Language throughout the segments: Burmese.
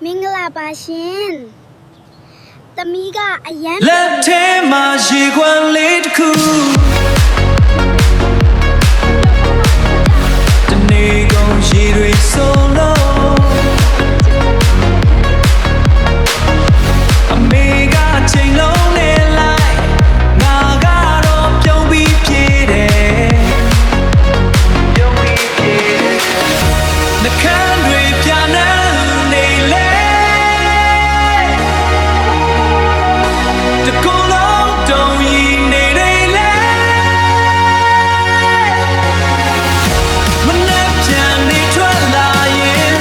မင်္ဂလာပါရှင်သမီးကအရန်လက်ထဲမှာရေခွက်လေးတစ်ခုတနေ့ကုန်ရေတွေဆုံးလို့အမေကချိန်လုံးနဲ့လိုက်ငါကတော့ပြုံးပြီးပြေးတယ်ပြုံးပြီးပြေးတယ်နှကန်းတွေပြာနေနေလေတကူလုံးတုံးရင်နေတယ်လေမနဲ့ပြန်နေထွက်လာရင်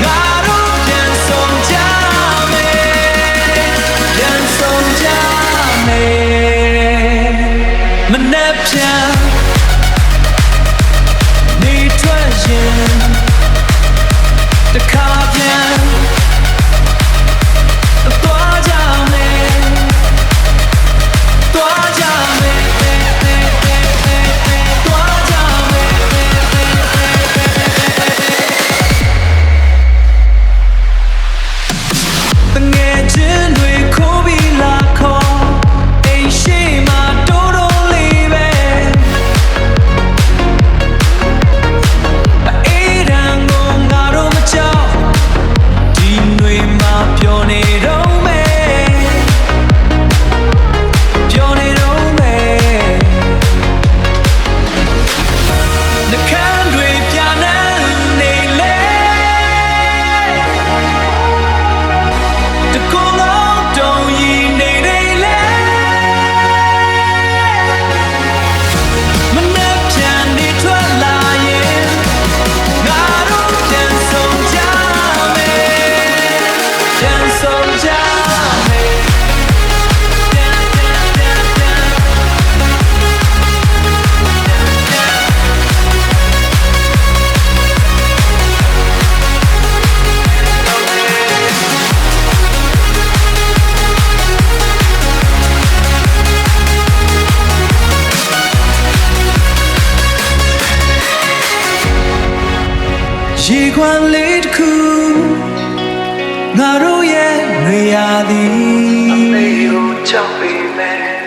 ငါတို့ပြန်ဆုံးကြမယ်ပြန်ဆုံးကြမယ်မနဲ့ပြန်နေထွက်ရင်တခါပြန်သွားကြမယ်သွားကြမယ်သွားကြမယ်တငယ်ချင်းတွေခိုးပြီးလာခေါ်အိမ်ရှိမှတိုးတိုးလေးပဲအေးတန်ကိုငါတို့မကြောက်ဒီတွေမှာပျော်နေတော့မယ်ပျော်နေတော့မယ်နှကန်းတွေပြာနေနေလေတကူလုံးတုံးရင်နေတယ်လေမနဲ့ပြန်နေထွက်လာရင်ငါတို့ပြန်ဆုံးကြမယ်ပြန်ဆုံးကြမယ်ရေခွက်လေးတစ်ခုငါတို့ရဲ့နေရာသည်အမေကိုချောက်ပေမဲ့